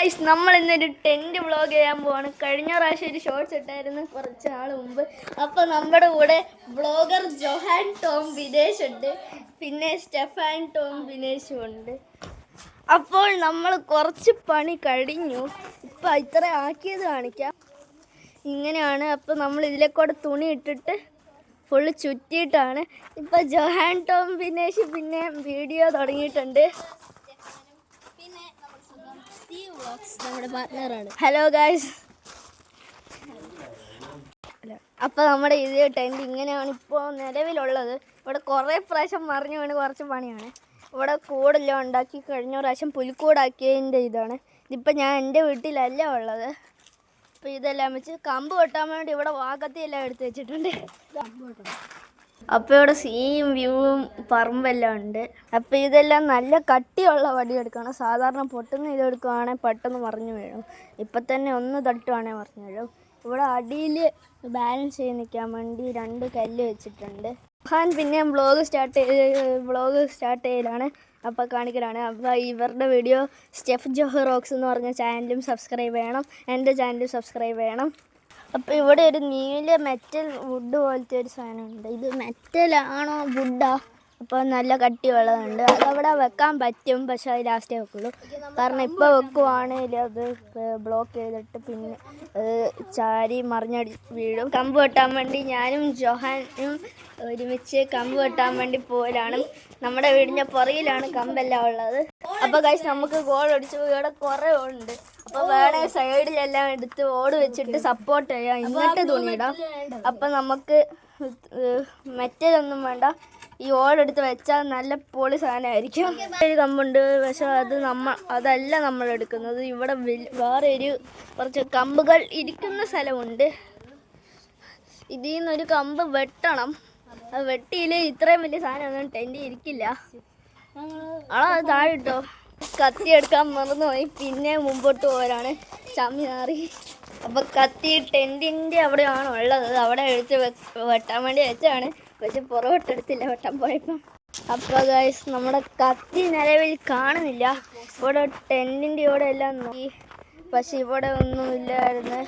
Guys, നമ്മൾ ഇന്നൊരു tent vlog ചെയ്യാൻ പോവാണ്. കഴിഞ്ഞ പ്രാവശ്യം ഒരു ഷോർട്സ് ഇട്ടായിരുന്നു കുറച്ച് നാൾ മുമ്പ്. അപ്പോൾ നമ്മുടെ കൂടെ വ്ളോഗർ ജോഹാൻ ടോം വിനേഷ് ഉണ്ട്, പിന്നെ സ്റ്റെഫാൻ ടോം വിനേഷും ഉണ്ട്. അപ്പോൾ നമ്മൾ കുറച്ച് പണി കഴിഞ്ഞു. ഇപ്പം ഇത്ര ആക്കിയത് കാണിക്കാം. ഇങ്ങനെയാണ്. അപ്പോൾ നമ്മൾ ഇതിലേക്കൂടെ തുണി ഇട്ടിട്ട് ഫുള്ള് ചുറ്റിയിട്ടാണ്. ഇപ്പം ജോഹാൻ ടോം വിനേഷ് പിന്നെ വീഡിയോ തുടങ്ങിയിട്ടുണ്ട്. നമ്മുടെ പാർട്ട്ണറാണ്. Hello guys. അപ്പോൾ നമ്മുടെ ഇത് ടെൻറ്റ് ഇങ്ങനെയാണ് ഇപ്പോൾ നിലവിലുള്ളത്. ഇവിടെ കുറേ പ്രാവശ്യം മറിഞ്ഞു വീണ് കുറച്ച് പണിയാണ്. ഇവിടെ കൂടെല്ലാം ഉണ്ടാക്കി കഴിഞ്ഞ പ്രാവശ്യം പുലിക്കൂടാക്കിയതിൻ്റെ ഇതാണ്. ഇതിപ്പോൾ ഞാൻ എൻ്റെ വീട്ടിലല്ല ഉള്ളത്. അപ്പോൾ ഇതെല്ലാം വെച്ച് കമ്പ് വെട്ടാൻ വേണ്ടി ഇവിടെ വാക്കത്തിയെല്ലാം എടുത്ത് വെച്ചിട്ടുണ്ട്. അപ്പോൾ ഇവിടെ സീയും വ്യൂവും പറമ്പെല്ലാം ഉണ്ട്. അപ്പോൾ ഇതെല്ലാം നല്ല കട്ടിയുള്ള വടി എടുക്കണം. സാധാരണ പൊട്ടുന്ന ഇതെടുക്കുകയാണെങ്കിൽ പെട്ടെന്ന് മറിഞ്ഞു വീഴും. ഇപ്പം തന്നെ ഒന്ന് തട്ടുവാണെങ്കിൽ മറിഞ്ഞു വീഴും. ഇവിടെ അടിയിൽ ബാലൻസ് ചെയ്ത് നിൽക്കാൻ വേണ്ടി 2 കല്ല് വെച്ചിട്ടുണ്ട്. ഞാൻ പിന്നെ വ്ളോഗ് സ്റ്റാർട്ട് ചെയ്യലാണ്. അപ്പോൾ കാണിക്കലാണ്. അപ്പോൾ ഇവരുടെ വീഡിയോ സ്റ്റെഫ് ജോഹ് റോക്സ് എന്ന് പറഞ്ഞ ചാനലും സബ്സ്ക്രൈബ് ചെയ്യണം, എൻ്റെ ചാനലും സബ്സ്ക്രൈബ് ചെയ്യണം. അപ്പോൾ ഇവിടെ ഒരു നീല മെറ്റൽ വുഡ് പോലത്തെ ഒരു സാധനമുണ്ട്. ഇത് മെറ്റലാണോ വുഡാ? അപ്പോൾ നല്ല കട്ടിയുള്ളതുണ്ട്. അതവിടെ വെക്കാൻ പറ്റും, പക്ഷേ അത് ലാസ്റ്റേ വെക്കുള്ളൂ. കാരണം ഇപ്പോൾ വെക്കുവാണെങ്കിൽ അത് ബ്ലോക്ക് ചെയ്തിട്ട് പിന്നെ ചാരി മറിഞ്ഞടി വീഴും. കമ്പ് വെട്ടാൻ വേണ്ടി ഞാനും ജോഹാനും ഒരുമിച്ച് കമ്പ് വെട്ടാൻ വേണ്ടി പോലാണ്. നമ്മുടെ വീടിൻ്റെ പുറകിലാണ് കമ്പെല്ലാം ഉള്ളത്. അപ്പോൾ ഗൈസ്, നമുക്ക് ഗോൾ അടിച്ചു. ഇവിടെ കുറേ ഉണ്ട്. അപ്പോൾ വേണേ സൈഡിലെല്ലാം എടുത്ത് ഓട് വെച്ചിട്ട് സപ്പോർട്ട് ചെയ്യാം, ഇങ്ങോട്ട് തുണിയിടാം. അപ്പം നമുക്ക് മെറ്റലൊന്നും വേണ്ട, ഈ ഓടെടുത്ത് വെച്ചാൽ നല്ല പൊളി സാധനമായിരിക്കും. ഒരു കമ്പുണ്ട്, പക്ഷെ അതല്ല നമ്മൾ എടുക്കുന്നത്. ഇവിടെ വേറെ കുറച്ച് കമ്പുകൾ ഇരിക്കുന്ന സ്ഥലമുണ്ട്. ഇതിൽ നിന്നൊരു കമ്പ് വെട്ടണം. അത് വെട്ടിയിൽ ഇത്രയും വലിയ സാധനമൊന്നും ടെൻറ്റ് ഇരിക്കില്ല. അത് താഴെ ഇട്ടോ. കത്തി എടുക്കാൻ മറന്നുപോയി, പിന്നെ മുമ്പോട്ട് പോരാണ് ചമ്മി മാറി. അപ്പം കത്തി ടെൻറ്റിൻ്റെ അവിടെയാണ് ഉള്ളത്. അവിടെ എടുത്ത് വെട്ടാൻ വേണ്ടി വെച്ചാണ്, പക്ഷെ പുറകോട്ടെടുത്തില്ല വെട്ടാൻ പോയപ്പം. അപ്പോൾ ഗൈസ്, നമ്മുടെ കത്തി നിലവിൽ കാണുന്നില്ല. ഇവിടെ ടെൻറ്റിൻ്റെ ഇവിടെ എല്ലാം നോക്കി, പക്ഷെ ഇവിടെ ഒന്നും ഇല്ലായിരുന്നു.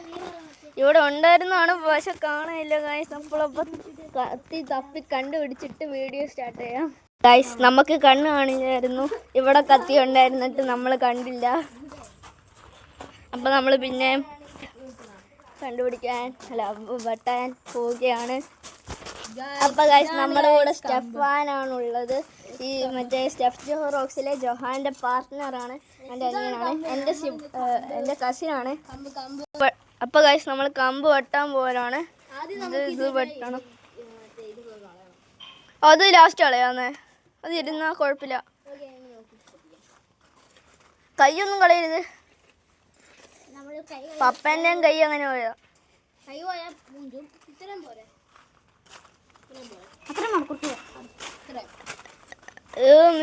ഇവിടെ ഉണ്ടായിരുന്നാണ്, പക്ഷെ കാണുന്നില്ല ഗൈസ്. നമ്മളപ്പം കത്തി തപ്പി കണ്ടുപിടിച്ചിട്ട് വീഡിയോ സ്റ്റാർട്ട് ചെയ്യാം. ഗൈസ്, നമുക്ക് കണ്ണ് കാണില്ലായിരുന്നു. ഇവിടെ കത്തി ഉണ്ടായിരുന്നിട്ട് നമ്മൾ കണ്ടില്ല. അപ്പം നമ്മൾ പിന്നെ വെട്ടാൻ പോവുകയാണ്. അപ്പോൾ ഗൈസ്, നമ്മുടെ കൂടെ സ്റ്റെഫാനാണുള്ളത്. ഈ മറ്റേ സ്റ്റെഫ് ജോഹ് റോക്സിലെ ജോഹാൻ്റെ പാർട്ട്ണറാണ്, എൻ്റെ അനിയനാണ്, എൻ്റെ കസിനാണ്. അപ്പോൾ ഗൈസ്, നമ്മൾ കമ്പ് വെട്ടാൻ പോലാണ്. ഇത് വെട്ടണം. അത് ലാസ്റ്റ് കളയാന്നേ, അത് ഇരുന്നാൽ കുഴപ്പമില്ല. കൈയൊന്നും കളയരുത്. പപ്പൻ്റെയും കൈ അങ്ങനെ പോയതാ.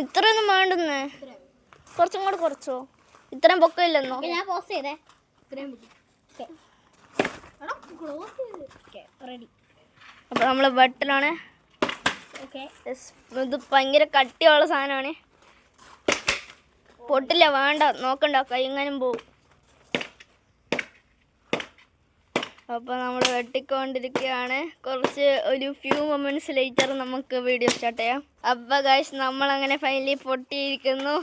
ഇത്രയൊന്നും വേണ്ടെന്നേ, കുറച്ചും കൂടെ കുറച്ചോ. ഇത്രയും പൊക്കമില്ലെന്നോ? അപ്പൊ നമ്മള് വെട്ടലാണ്. ഇത് ഭയങ്കര കട്ടിയുള്ള സാധനമാണ്. പൊട്ടില്ല, വേണ്ട, നോക്കണ്ട, കൈ എങ്ങാനും പോവും. അപ്പോൾ നമ്മൾ വെട്ടിക്കൊണ്ടിരിക്കുകയാണ്. ഒരു ഫ്യൂ മൊമെന്റ്സ് ലേറ്റർ നമുക്ക് വീഡിയോ സ്റ്റാർട്ട് ചെയ്യാം. അപ്പോൾ ഗൈസ്, നമ്മളങ്ങനെ ഫൈനലി പൊട്ടിയിരിക്കുന്നു.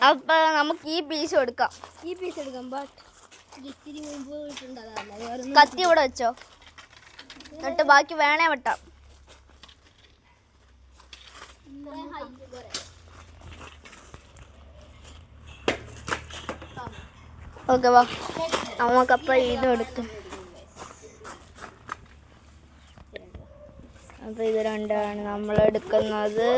അപ്പോൾ നമുക്ക് ഈ പീസ് എടുക്കാം. കത്തി ഇവിടെ വെച്ചോ, എന്നിട്ട് ബാക്കി വേണേ വെട്ടാം. ഓക്കെ, വാ, നമുക്കപ്പോൾ ഇതെടുക്കും. അപ്പോൾ ഇത് രണ്ടാണ് നമ്മളെടുക്കുന്നത്.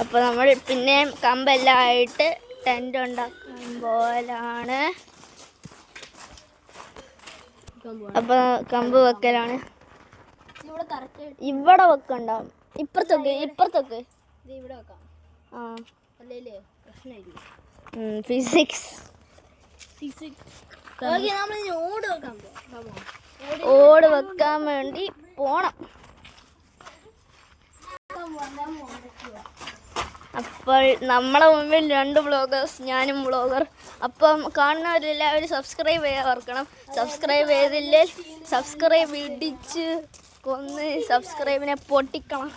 അപ്പോൾ നമ്മൾ പിന്നെ കമ്പെല്ലാം ആയിട്ട് ടെൻ്റ് ഉണ്ടാക്കാൻ പോലാണ്. അപ്പോൾ കമ്പ് വെക്കലാണ്. ഇവിടെ വെക്കണ്ട, ഇപ്പുറത്തൊക്കെ ആ ഫിസിക്സ് ഓട് വെക്കാൻ വേണ്ടി പോണം. അപ്പോൾ നമ്മളെ മുമ്പിൽ 2 വ്ളോഗേഴ്സ്, ഞാനും വ്ളോഗർ. അപ്പം കാണുന്നവരെല്ലാവരും സബ്സ്ക്രൈബ് ചെയ്യാൻ ഓർക്കണം. സബ്സ്ക്രൈബ് ചെയ്തില്ലേ സബ്സ്ക്രൈബ് ഇടിച്ച് കൊന്ന് സബ്സ്ക്രൈബിനെ പൊട്ടിക്കണം.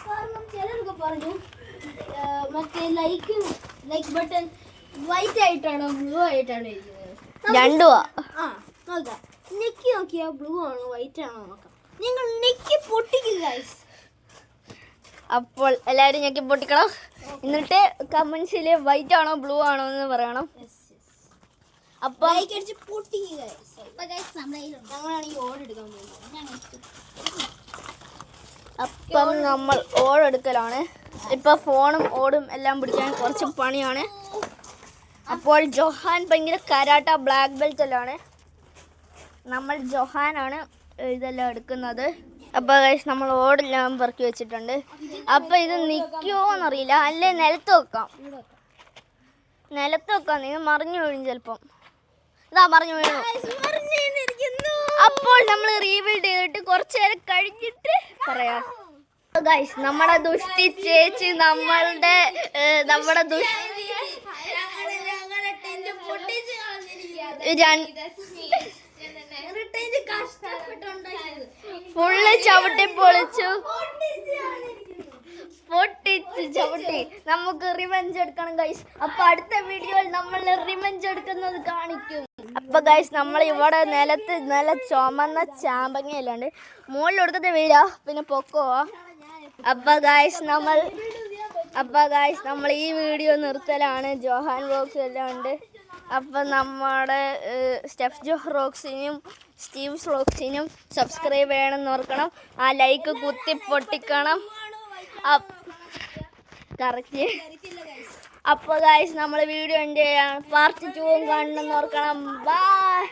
കാരണം ചിലരൊക്കെ പറഞ്ഞു മറ്റേ ലൈക്ക് ബട്ടൺ വൈറ്റ് ആയിട്ടാണോ ബ്ലൂ ആയിട്ടാണോ ഇരിക്കുന്നത്? രണ്ടുവാ. നോക്കാം, നെക്കി നോക്കിയാ ബ്ലൂ ആണോ വൈറ്റ് ആണോ നോക്കാം. നിങ്ങൾ നെക്കി പൊട്ടിക്കുക ഗൈസ്. അപ്പോൾ എല്ലാവരും ഞെക്കി പൊട്ടിക്കണം. എന്നിട്ട് കമന്റ്സിൽ വൈറ്റ് ആണോ ബ്ലൂ ആണോ എന്ന് പറയണം. അപ്പം ലൈക്ക് അടിച്ച് പൊട്ടിക്കുക ഗൈസ്. അപ്പോൾ ഗൈസ് നമ്മളാണെങ്കിൽ ഓർഡർ എടുക്കാൻ പോകുന്നത്. അപ്പം നമ്മൾ ഓടെടുക്കലാണ്. ഇപ്പം ഫോണും ഓടും എല്ലാം പിടിക്കാൻ കുറച്ച് പണിയാണ്. അപ്പോൾ ജൊഹാൻ ഭയങ്കര കരാട്ട ബ്ലാക്ക് ബെൽറ്റിലാണ്. നമ്മൾ ജൊഹാനാണ് ഇതെല്ലാം എടുക്കുന്നത്. അപ്പോൾ ഗൈസ് നമ്മൾ ഓടെല്ലാം പെറുക്കി വെച്ചിട്ടുണ്ട്. അപ്പോൾ ഇത് നിൽക്കുമോ എന്നറിയില്ല. അല്ലേ നിലത്ത് വെക്കാം. നിങ്ങൾ മറിഞ്ഞു വീഴും ചിലപ്പം. ഇതാ മറിഞ്ഞു വീണു. അപ്പോൾ നമ്മൾ റീബിൽഡ് ചെയ്തിട്ട് കുറച്ച് നേരം കഴിഞ്ഞിട്ട് പറയാം. ഗൈസ് നമ്മുടെ ദുഷ്ടി ചേച്ചി നമ്മുടെ ഫുള്ള് ചവിട്ടി പൊളിച്ചു ചവിട്ടി. നമുക്ക് റിവെഞ്ച് എടുക്കണം ഗൈസ്. അപ്പൊ അടുത്ത വീഡിയോയിൽ നമ്മൾ റിവെഞ്ച് എടുക്കുന്നത് കാണിക്കും. അപ്പൊ ഗൈസ് നമ്മൾ ഇവിടെ നല്ല ചുമന്ന ചാമ്പങ്ങ അല്ലാണ്ട് മുകളിൽ കൊടുത്തിട്ട് വീഴാ പിന്നെ പൊക്കോവാ. അപ്പൊ ഗൈസ് നമ്മൾ ഈ വീഡിയോ നിർത്തലാണ്. ജോഹാൻ വ്ളോഗ്സ് എല്ലാം ഉണ്ട്. അപ്പം നമ്മുടെ സ്റ്റെഫ് ജോ വ്ളോഗ്സിനും സ്റ്റീവ്സ് വ്ളോഗ്സിനും സബ്സ്ക്രൈബ് ചെയ്യണമെന്ന് ഓർക്കണം. ആ ലൈക്ക് കുത്തി പൊട്ടിക്കണം. കറക്റ്റ്. അപ്പോൾ ഗൈസ് നമ്മൾ വീഡിയോ എൻ്റെ പാർട്ട് 2 കാണണമെന്ന് ഓർക്കണം. ബൈ.